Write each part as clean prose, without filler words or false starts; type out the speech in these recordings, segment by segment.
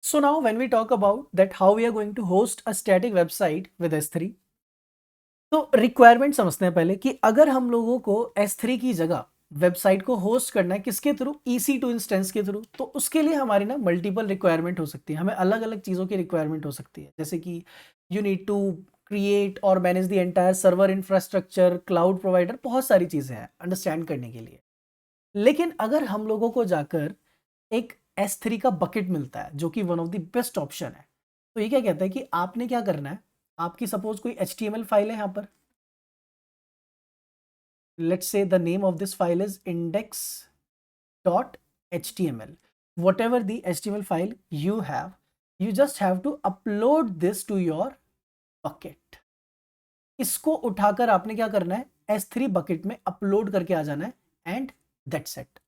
So now when we talk about that how we are going to host a static website with S3, तो requirement समझते हैं पहले कि अगर हम लोगों को S3 की जगह वेबसाइट को होस्ट करना है किसके थ्रू, EC2 इंस्टेंस के थ्रू, तो उसके लिए हमारी ना मल्टीपल रिक्वायरमेंट हो सकती है, हमें अलग अलग चीज़ों की रिक्वायरमेंट हो सकती है, जैसे कि यू नीड टू क्रिएट और manage the entire server infrastructure, cloud provider, बहुत सारी चीज़ें हैं अंडरस्टैंड करने के लिए। लेकिन अगर हम लोगों को जाकर एक S3 का बकेट मिलता है जो कि one of the best option है, तो ये क्या कहता है कि आपने क्या करना है, आपकी सपोज कोई HTML फाइल है यहाँ पर, let's say the name of this file is index.html. Whatever the HTML file you have, you just have to upload this to your bucket. इसको उठाकर आपने क्या करना है, S3 बकेट में अपलोड करके आ जाना है and that's it,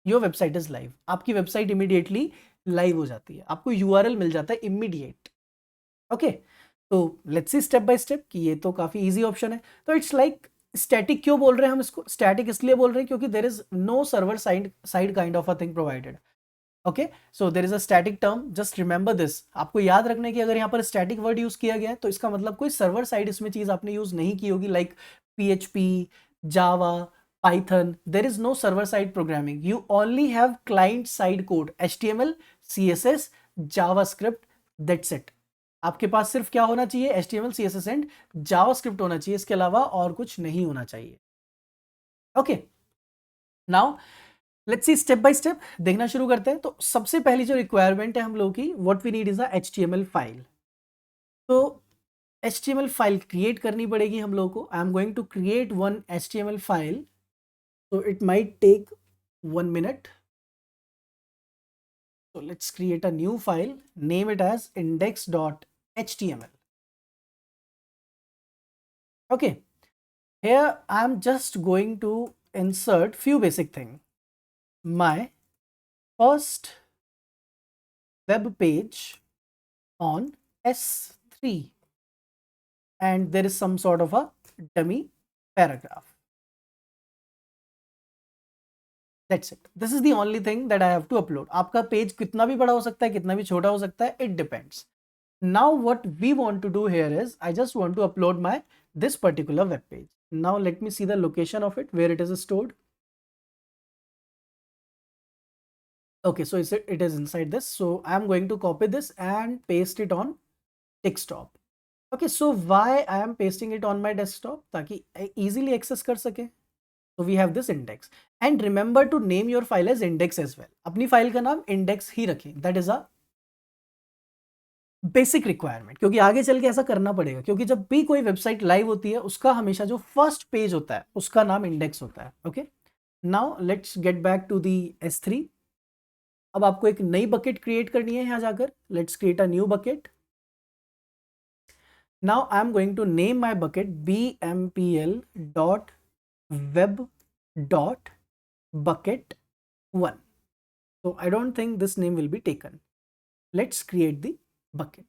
your website is live. आपकी वेबसाइट इमीडिएटली लाइव हो जाती है, आपको URL मिल जाता है इमीडिएट। ओके, तो let's see step by step कि ये तो काफी इजी ऑप्शन है। तो इट्स लाइक स्टैटिक क्यों बोल रहे हैं हम इसको, स्टैटिक इसलिए बोल रहे हैं क्योंकि there is no server side kind of a thing provided. Okay, so there is a static term, just remember this, आपको याद रखना है कि अगर यहाँ पर स्टैटिक वर्ड यूज किया गया है तो इसका मतलब कोई सर्वर साइड इसमें चीज आपने यूज नहीं की होगी, like PHP, Java, Python. There is no server side programming, you only have client side code, HTML, CSS, JavaScript, that's it. आपके पास सिर्फ क्या होना चाहिए, HTML, CSS एंड जावास्क्रिप्ट होना चाहिए, इसके अलावा और कुछ नहीं होना चाहिए। Okay, now let's see step by step देखना शुरू करते हैं। तो सबसे पहली जो रिक्वायरमेंट है हम लोगों की, what we need is a HTML file. तो HTML फाइल क्रिएट करनी पड़ेगी हम लोगों को। I am going to create one HTML file, so it might take 1 minute. So let's create a new file, name it as index.html. Okay, here I'm just going to insert few basic things. My first web page on S3, and there is some sort of a dummy paragraph. That's it. This is the only thing that I have to upload. आपका page कितना भी बड़ा हो सकता है, कितना भी छोटा हो सकता है, it depends. Now what we want to do here is I just want to upload my this particular web page. Now let me see the location of it, where it is stored. Okay, so it is inside this. So I am going to copy this and paste it on desktop. Okay, so why I am pasting it on my desktop? ताकि easily access कर सके. So we have this index, and remember to name your file as index as well. अपनी file का नाम index ही रखें, that is a basic requirement, क्योंकि आगे चल के ऐसा करना पड़ेगा, क्योंकि जब भी कोई वेबसाइट लाइव होती है उसका हमेशा जो फर्स्ट पेज होता है उसका नाम इंडेक्स होता है। Okay, now let's get back to the S3। अब आपको एक नई बकेट क्रिएट करनी है, यहां जाकर let's create a new bucket. Now I am going to name my bucket bmpl.web.bucket1. so I don't think this name will be taken. Let's create the bucket.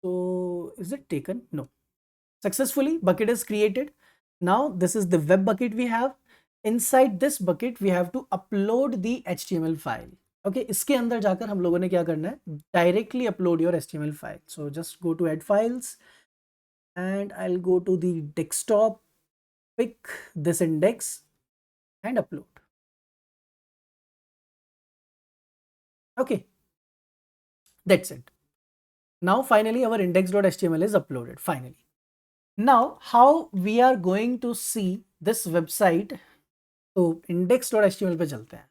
So is it taken? No. Successfully bucket is created. Now this is the web bucket we have. Inside this bucket we have to upload the HTML file. Okay, इसके अंदर जाकर हम लोगों ने क्या करना है, directly upload your HTML file. So just go to add files and I'll go to the desktop, pick this index and upload. Okay, that's it. Now finally our index.html is uploaded finally. Now how we are going to see this website, तो index.html पे चलते हैं।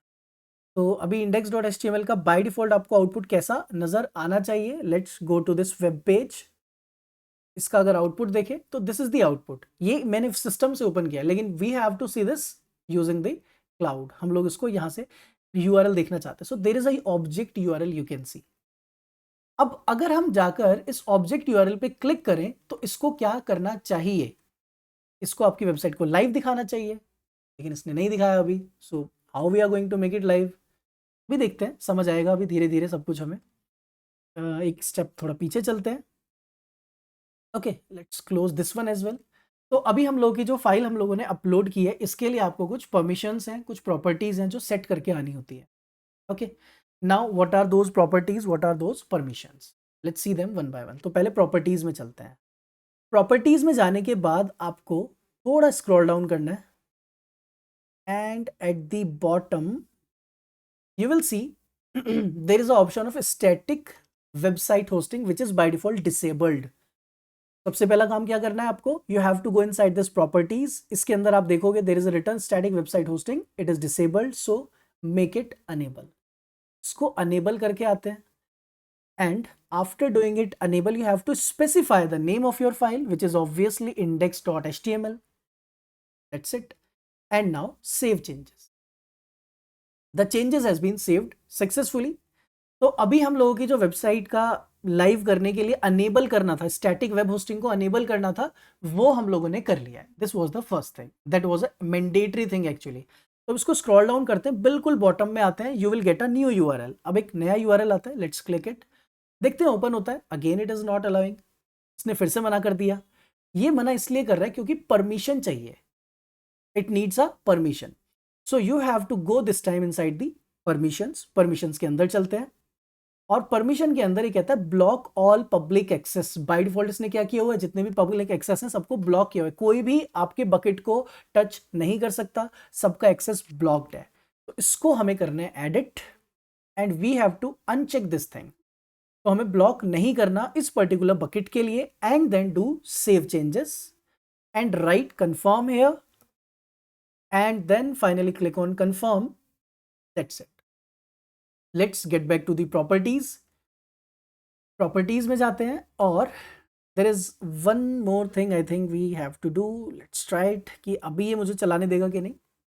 तो अभी index.html का by default आपको output कैसा नजर आना चाहिए, let's go to this web page. इसका अगर आउटपुट देखें तो दिस इज द आउटपुट, ये मैंने सिस्टम से ओपन किया, लेकिन we have to see this using the cloud. हम लोग इसको यहाँ से URL देखना चाहते हैं। So there is a object URL you can see. अब अगर हम जाकर इस ऑब्जेक्ट URL पे क्लिक करें तो इसको क्या करना चाहिए, इसको आपकी वेबसाइट को लाइव दिखाना चाहिए, लेकिन इसने नहीं दिखाया अभी। So how we are going to make it live, भी देखते हैं, समझ आएगा अभी धीरे धीरे सब कुछ हमें। एक स्टेप थोड़ा पीछे चलते हैं। Okay, let's close this one as well. तो अभी हम लोग की जो फाइल हम लोगों ने अपलोड की है, इसके लिए आपको कुछ परमिशंस हैं, कुछ प्रॉपर्टीज हैं जो सेट करके आनी होती है। Okay, now what are those properties, what are those permissions? Let's see them one by one. तो पहले properties में चलते हैं. Properties में जाने के बाद आपको थोड़ा scroll down करना है, and at the bottom you will see there is an option of static website hosting which is by default disabled. सबसे पहला काम क्या करना है आपको, you have to go inside this properties. इसके अंदर आप देखोगे there is a return static website hosting, it is disabled, so make it enable. इसको अनेबल करके आते हैं, and after doing it enable you have to specify the name of your file which is obviously index.html. That's it. And now save changes. The changes has been saved successfully. तो अभी हम लोगों की जो website का live करने के लिए अनेबल करना था, स्टैटिक वेब होस्टिंग को अनेबल करना था, वो हम लोगों ने कर लिया है. This was the first thing, that was a mandatory thing actually. तो इसको स्क्रॉल डाउन करते हैं, बिल्कुल बॉटम में आते हैं, you will get a new URL. अब एक नया यूआरएल आता है, लेट्स क्लिक इट. देखते हैं ओपन होता है. Again it is not allowing. इसने फिर से मना कर दिया. ये मना इसलिए कर रहा है क्योंकि परमिशन चाहिए. It needs a permission. So you have to go this time inside the permissions के अंदर चलते हैं, और परमिशन के अंदर ही कहता है block all public access. By default इसने क्या किया हुआ है, जितने भी पब्लिक एक्सेस हैं सबको ब्लॉक किया हुआ है. कोई भी आपके बकेट को टच नहीं कर सकता, सबका एक्सेस ब्लॉक्ड है. तो इसको हमें करना है edit, and we have to uncheck this thing. तो हमें ब्लॉक नहीं करना इस पर्टिकुलर बकेट के लिए, and then do save changes and write confirm here, and then finally click on confirm. That's it. Let's get back to the properties में जाते हैं, और there is one more thing I think we have to do. Let's try it कि अभी ये मुझे चलाने देगा कि नहीं.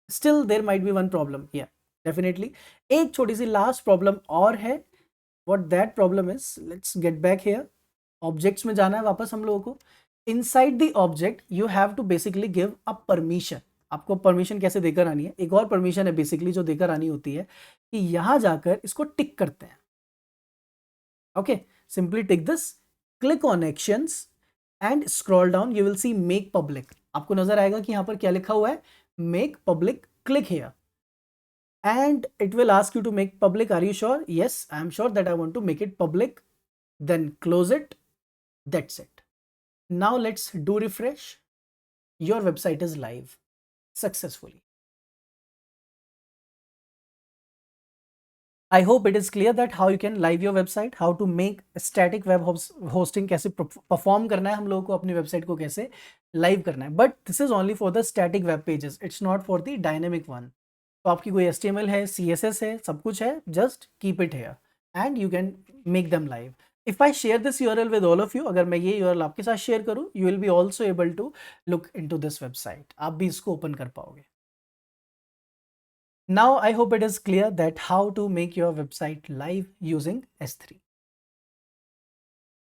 Still there might be one problem. या डेफिनेटली एक छोटी सी लास्ट प्रॉब्लम और है. What that problem is, let's get back here. Objects में जाना है वापस हम लोगों को. Inside the object you have to basically give a permission. आपको परमिशन कैसे देकर आनी है, एक और परमिशन है बेसिकली जो देकर आनी होती है, कि यहां जाकर इसको टिक करते हैं. Okay, simply tick this, click on actions and scroll down. You will see make public. आपको नजर आएगा कि यहां पर क्या लिखा हुआ है, make public. Click here and it will ask you to make public. Are you sure? Yes, I am sure that I want to make it public. Then close it. That's it. Now let's do refresh. Your website is live successfully. I hope it is clear that how you can live your website, how to make static web hosting, कैसे perform करना है हम लोगों को, अपनी website को कैसे live करना है. But this is only for the static web pages. It's not for the dynamic one. तो आपकी कोई HTML है, CSS है, सब कुछ है, just keep it here and you can make them live. If I share this URL with all of you, अगर मैं ये URL आपके साथ शेयर करूँ, you will be also able to look into this website. आप भी इसको open कर पाओगे. Now I hope it is clear that how to make your website live using S3.